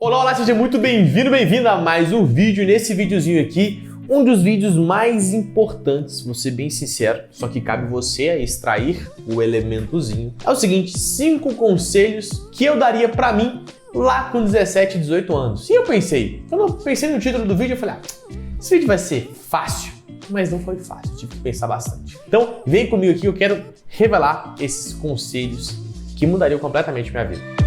Olá, olá, seja muito bem-vindo, bem-vinda a mais um vídeo. Nesse videozinho aqui, um dos vídeos mais importantes, vou ser bem sincero, só que cabe você a extrair o elementozinho. É o seguinte, 5 conselhos que eu daria pra mim lá com 17, 18 anos. E eu pensei, quando eu pensei no título do vídeo, eu falei, esse vídeo vai ser fácil, mas não foi fácil, tive que pensar bastante. Então, vem comigo aqui, eu quero revelar esses conselhos que mudariam completamente minha vida.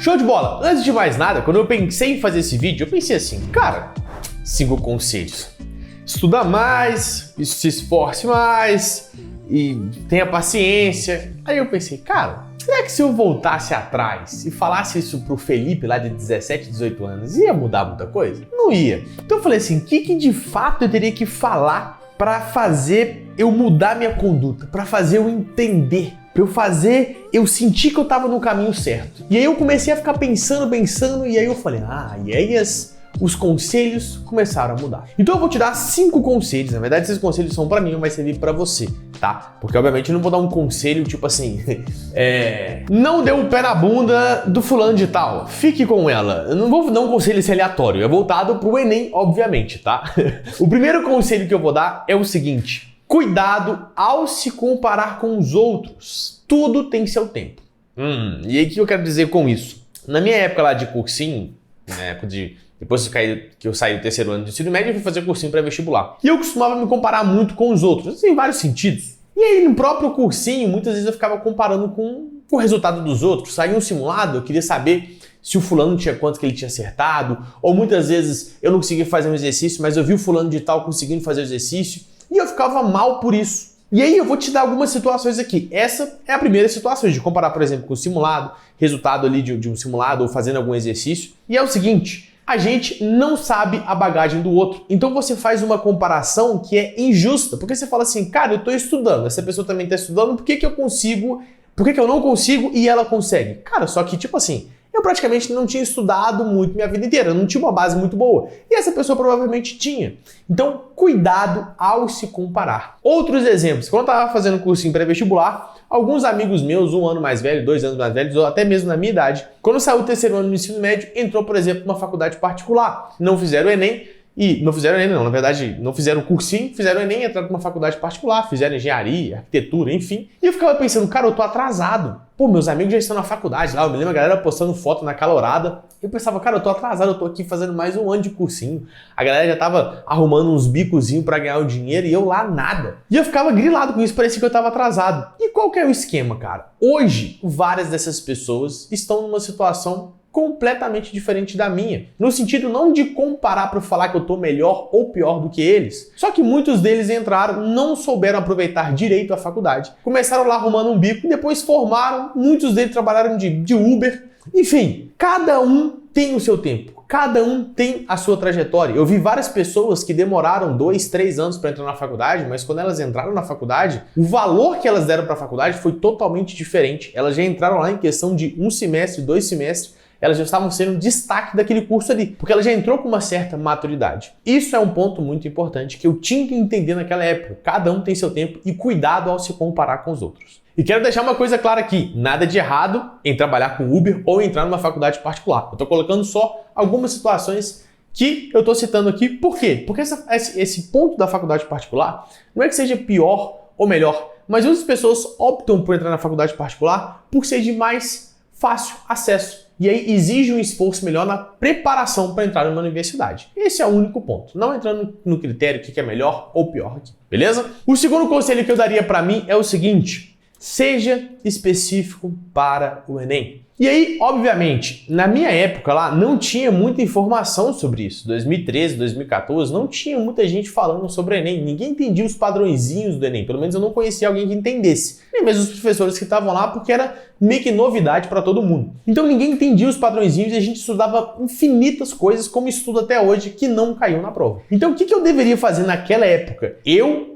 Show de bola! Antes de mais nada, quando eu pensei em fazer esse vídeo, eu pensei assim, cara, 5 conselhos. Estuda mais, se esforce mais e tenha paciência. Aí eu pensei, cara, será que se eu voltasse atrás e falasse isso pro Felipe lá de 17, 18 anos, ia mudar muita coisa? Não ia. Então eu falei assim, o que de fato eu teria que falar para fazer eu mudar minha conduta, para fazer eu entender? Pra eu fazer, eu senti que eu tava no caminho certo. E aí eu comecei a ficar pensando, e aí eu falei, e aí os conselhos começaram a mudar. Então eu vou te dar 5 conselhos, na verdade esses conselhos são pra mim, mas servir pra você, tá? Porque obviamente eu não vou dar um conselho tipo assim, não dê o pé na bunda do fulano de tal, fique com ela. Eu não vou dar um conselho aleatório, é voltado pro Enem, obviamente, tá? O primeiro conselho que eu vou dar é o seguinte: cuidado ao se comparar com os outros. Tudo tem seu tempo. E aí o que eu quero dizer com isso? Na minha época lá de cursinho, depois que eu saí do terceiro ano de ensino médio, eu fui fazer cursinho pré-vestibular. E eu costumava me comparar muito com os outros, em vários sentidos. E aí no próprio cursinho, muitas vezes eu ficava comparando com o resultado dos outros. Saía um simulado, eu queria saber se o fulano tinha quanto que ele tinha acertado, ou muitas vezes eu não conseguia fazer um exercício, mas eu vi o fulano de tal conseguindo fazer o exercício. E eu ficava mal por isso. E aí eu vou te dar algumas situações aqui. Essa é a primeira situação, de comparar, por exemplo, com o simulado, resultado ali de um simulado ou fazendo algum exercício. E é o seguinte, a gente não sabe a bagagem do outro. Então você faz uma comparação que é injusta. Porque você fala assim, cara, eu tô estudando, essa pessoa também tá estudando, por que que eu não consigo e ela consegue? Cara, só que tipo assim, eu praticamente não tinha estudado muito minha vida inteira, eu não tinha uma base muito boa. E essa pessoa provavelmente tinha. Então, cuidado ao se comparar. Outros exemplos. Quando eu estava fazendo cursinho pré-vestibular, alguns amigos meus, 1 ano mais velho, 2 anos mais velhos, ou até mesmo na minha idade, quando saiu o terceiro ano do ensino médio, entrou, por exemplo, numa faculdade particular. Não fizeram o Enem. E não fizeram Enem, não, na verdade, não fizeram o cursinho, fizeram o Enem, entraram numa faculdade particular, fizeram engenharia, arquitetura, enfim. E eu ficava pensando, cara, eu tô atrasado. Pô, meus amigos já estão na faculdade lá, eu me lembro a galera postando foto na calorada. Eu pensava, cara, eu tô atrasado, eu tô aqui fazendo mais 1 ano de cursinho. A galera já tava arrumando uns bicozinhos pra ganhar o dinheiro e eu lá nada. E eu ficava grilado com isso, parecia que eu tava atrasado. E qual que é o esquema, cara? Hoje, várias dessas pessoas estão numa situação completamente diferente da minha. No sentido não de comparar para falar que eu tô melhor ou pior do que eles. Só que muitos deles entraram, não souberam aproveitar direito a faculdade. Começaram lá arrumando um bico e depois formaram, muitos deles trabalharam de Uber. Enfim, cada um tem o seu tempo. Cada um tem a sua trajetória. Eu vi várias pessoas que demoraram 2, 3 anos para entrar na faculdade, mas quando elas entraram na faculdade, o valor que elas deram para a faculdade foi totalmente diferente. Elas já entraram lá em questão de 1 semestre, 2 semestres, elas já estavam sendo destaque daquele curso ali, porque ela já entrou com uma certa maturidade. Isso é um ponto muito importante que eu tinha que entender naquela época. Cada um tem seu tempo e cuidado ao se comparar com os outros. E quero deixar uma coisa clara aqui, nada de errado em trabalhar com Uber ou entrar numa faculdade particular. Eu tô colocando só algumas situações que eu tô citando aqui. Por quê? Porque esse ponto da faculdade particular não é que seja pior ou melhor, mas muitas pessoas optam por entrar na faculdade particular por ser de mais fácil acesso. E aí exige um esforço melhor na preparação para entrar numa universidade. Esse é o único ponto. Não entrando no critério que é melhor ou pior aqui, beleza? O segundo conselho que eu daria para mim é o seguinte: seja específico para o Enem. E aí, obviamente, na minha época lá não tinha muita informação sobre isso. 2013, 2014, não tinha muita gente falando sobre o Enem. Ninguém entendia os padrõezinhos do Enem. Pelo menos eu não conhecia alguém que entendesse. Nem mesmo os professores que estavam lá, porque era meio que novidade para todo mundo. Então ninguém entendia os padrõezinhos e a gente estudava infinitas coisas, como estudo até hoje, que não caiu na prova. Então o que eu deveria fazer naquela época? Eu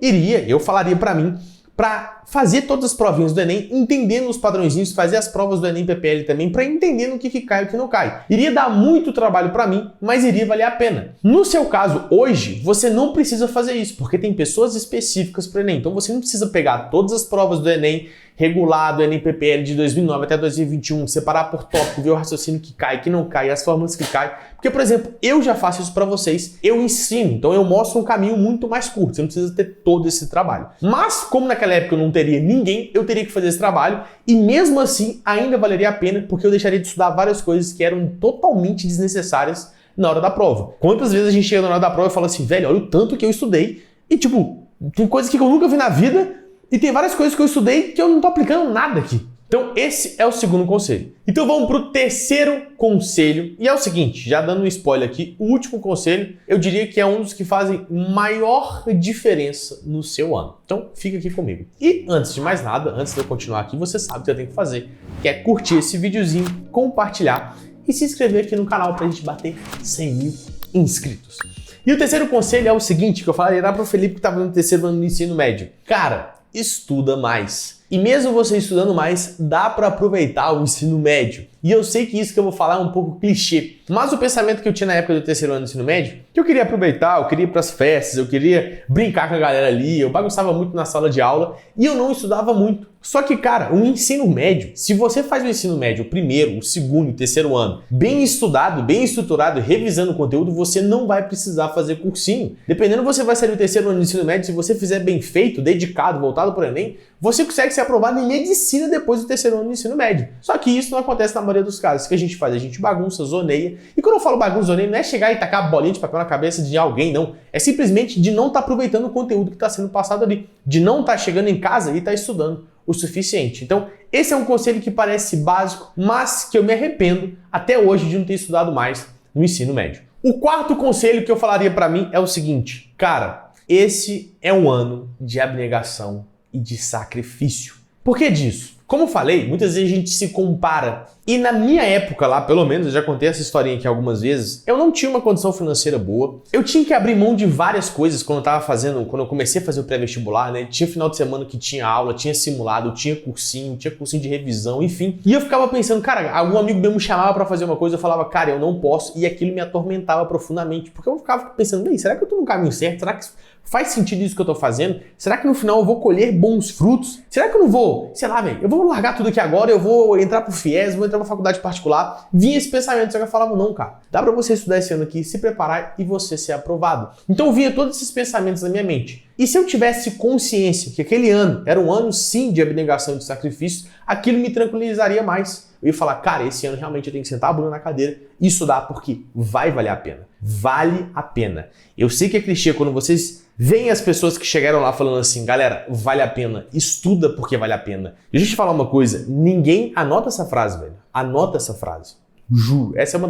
falaria para mim, para fazer todas as provinhas do Enem, entendendo os padrõezinhos, fazer as provas do Enem PPL também, para entender no que cai e o que não cai. Iria dar muito trabalho para mim, mas iria valer a pena. No seu caso, hoje, você não precisa fazer isso, porque tem pessoas específicas para o Enem. Então você não precisa pegar todas as provas do Enem regulado, Enem PPL de 2009 até 2021, separar por tópico, ver o raciocínio que cai, que não cai, as fórmulas que caem. Porque, por exemplo, eu já faço isso para vocês, eu ensino, então eu mostro um caminho muito mais curto, você não precisa ter todo esse trabalho. Mas, como naquela época eu não teria ninguém, eu teria que fazer esse trabalho e mesmo assim ainda valeria a pena, porque eu deixaria de estudar várias coisas que eram totalmente desnecessárias na hora da prova. Quantas vezes a gente chega na hora da prova e fala assim, velho, olha o tanto que eu estudei e tipo, tem coisas que eu nunca vi na vida e tem várias coisas que eu estudei que eu não tô aplicando nada aqui. Então esse é o segundo conselho. Então vamos pro terceiro conselho e é o seguinte, já dando um spoiler aqui, o último conselho eu diria que é um dos que fazem maior diferença no seu ano. Então fica aqui comigo. E antes de mais nada, antes de eu continuar aqui, você sabe o que eu tenho que fazer, que é curtir esse videozinho, compartilhar e se inscrever aqui no canal pra gente bater 100 mil inscritos. E o terceiro conselho é o seguinte, que eu falaria lá pro Felipe que estava no terceiro ano do ensino médio. Cara, estuda mais. E mesmo você estudando mais, dá para aproveitar o ensino médio. E eu sei que isso que eu vou falar é um pouco clichê, mas o pensamento que eu tinha na época do terceiro ano do ensino médio, que eu queria aproveitar, eu queria ir pras festas, eu queria brincar com a galera ali, eu bagunçava muito na sala de aula e eu não estudava muito. Só que, cara, o ensino médio, se você faz o ensino médio, o primeiro, o segundo, o terceiro ano, bem estudado, bem estruturado, revisando o conteúdo, você não vai precisar fazer cursinho. Dependendo, você vai sair do terceiro ano do ensino médio, se você fizer bem feito, dedicado, voltado para o Enem, você consegue ser aprovado em medicina depois do terceiro ano do ensino médio. Só que isso não acontece na maioria dos casos. O que a gente faz? A gente bagunça, zoneia. E quando eu falo bagunça, zoneia, não é chegar e tacar a bolinha de papel na cabeça de alguém, não. É simplesmente de não estar aproveitando o conteúdo que está sendo passado ali. De não estar chegando em casa e estar estudando o suficiente. Então, esse é um conselho que parece básico, mas que eu me arrependo até hoje de não ter estudado mais no ensino médio. O quarto conselho que eu falaria para mim é o seguinte, cara, esse é um ano de abnegação e de sacrifício. Por que disso? Como eu falei, muitas vezes a gente se compara. E na minha época lá, pelo menos, eu já contei essa historinha aqui algumas vezes, eu não tinha uma condição financeira boa. Eu tinha que abrir mão de várias coisas quando eu comecei a fazer o pré-vestibular, né? Tinha final de semana que tinha aula, tinha simulado, tinha cursinho de revisão, enfim. E eu ficava pensando, cara, algum amigo meu me chamava pra fazer uma coisa, eu falava, cara, eu não posso. E aquilo me atormentava profundamente, porque eu ficava pensando, bem, será que eu tô no caminho certo? Será que faz sentido isso que eu tô fazendo? Será que no final eu vou colher bons frutos? Será que eu não vou, sei lá, velho, eu vou largar tudo aqui agora, eu vou entrar pro FIES, vou entrar pra faculdade particular? Vinha esse pensamento, só que eu falava, não, cara, dá pra você estudar esse ano aqui, se preparar e você ser aprovado. Então vinha todos esses pensamentos na minha mente. E se eu tivesse consciência que aquele ano era um ano sim de abnegação e de sacrifício, aquilo me tranquilizaria mais. Eu ia falar, cara, esse ano realmente eu tenho que sentar a bunda na cadeira e estudar porque vai valer a pena. Vale a pena. Eu sei que é clichê quando vocês veem as pessoas que chegaram lá falando assim, galera, vale a pena, estuda porque vale a pena. Deixa eu te falar uma coisa, ninguém anota essa frase, velho. Anota essa frase. Juro, essa é uma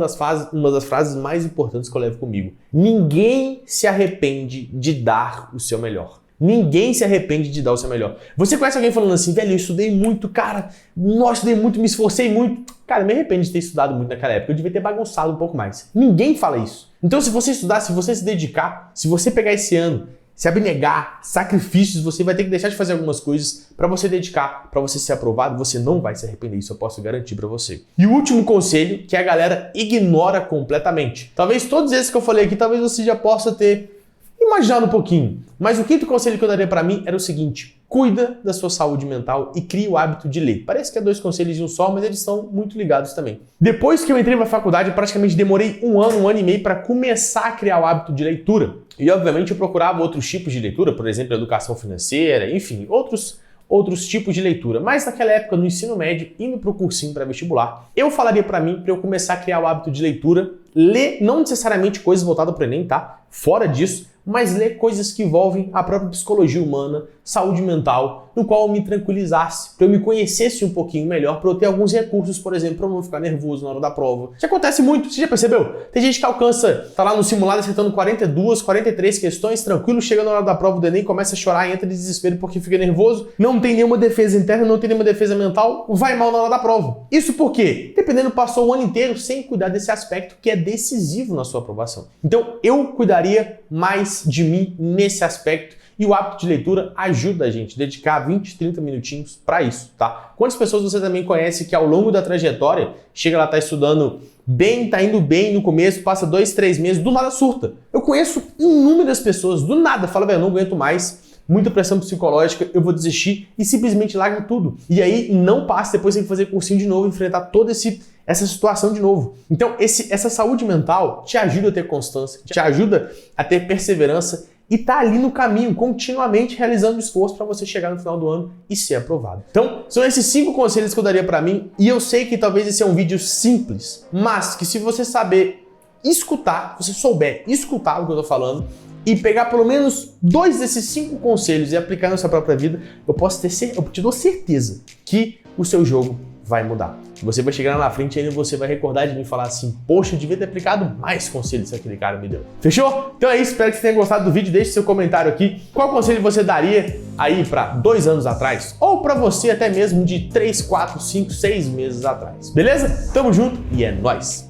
das frases mais importantes que eu levo comigo. Ninguém se arrepende de dar o seu melhor. Ninguém se arrepende de dar o seu melhor. Você conhece alguém falando assim, velho, eu estudei muito, cara, nossa, estudei muito, me esforcei muito. Cara, eu me arrependo de ter estudado muito naquela época, eu devia ter bagunçado um pouco mais. Ninguém fala isso. Então se você estudar, se você se dedicar, se você pegar esse ano, se abnegar, sacrifícios, você vai ter que deixar de fazer algumas coisas para você dedicar, para você ser aprovado, você não vai se arrepender, isso eu posso garantir para você. E o último conselho, que a galera ignora completamente. Talvez todos esses que eu falei aqui, talvez você já possa ter imaginado um pouquinho. Mas o quinto conselho que eu daria para mim era o seguinte, cuida da sua saúde mental e crie o hábito de ler. Parece que é dois conselhos de um só, mas eles estão muito ligados também. Depois que eu entrei na faculdade, eu praticamente demorei um ano e meio para começar a criar o hábito de leitura. E obviamente eu procurava outros tipos de leitura, por exemplo, educação financeira, enfim, outros tipos de leitura. Mas naquela época, no ensino médio, indo para o cursinho pré-vestibular, eu falaria para mim, para eu começar a criar o hábito de leitura, ler não necessariamente coisas voltadas para o Enem, tá? Fora disso, mas ler coisas que envolvem a própria psicologia humana, saúde mental, no qual eu me tranquilizasse, para eu me conhecesse um pouquinho melhor, para eu ter alguns recursos, por exemplo, para eu não ficar nervoso na hora da prova. Isso acontece muito, você já percebeu? Tem gente que alcança, tá lá no simulado acertando 42, 43 questões, tranquilo, chega na hora da prova do Enem, começa a chorar, entra em desespero porque fica nervoso, não tem nenhuma defesa interna, não tem nenhuma defesa mental, vai mal na hora da prova. Isso por quê? Dependendo, passou o ano inteiro sem cuidar desse aspecto que é decisivo na sua aprovação. Então, eu cuidaria mais de mim nesse aspecto E o hábito de leitura ajuda a gente a dedicar 20, 30 minutinhos para isso, tá? Quantas pessoas você também conhece que ao longo da trajetória chega lá, tá estudando bem, tá indo bem no começo, passa 2, 3 meses, do nada surta. Eu conheço inúmeras pessoas, do nada, fala, velho, eu não aguento mais, muita pressão psicológica, eu vou desistir e simplesmente larga tudo. E aí não passa, depois tem que fazer cursinho de novo, enfrentar toda essa situação de novo. Então essa saúde mental te ajuda a ter constância, te ajuda a ter perseverança e tá ali no caminho, continuamente realizando esforço para você chegar no final do ano e ser aprovado. Então, são esses 5 conselhos que eu daria para mim, e eu sei que talvez esse é um vídeo simples, mas que se você saber escutar, se você souber escutar o que eu tô falando, e pegar pelo menos 2 desses 5 conselhos e aplicar na sua própria vida, eu te dou certeza que o seu jogo vai mudar. Você vai chegar lá na frente e ainda você vai recordar de mim e falar assim, poxa, eu devia ter aplicado mais conselhos que aquele cara me deu. Fechou? Então é isso, espero que você tenha gostado do vídeo, deixe seu comentário aqui. Qual conselho você daria aí para 2 anos atrás? Ou para você até mesmo de 3, 4, 5, 6 meses atrás. Beleza? Tamo junto e é nóis!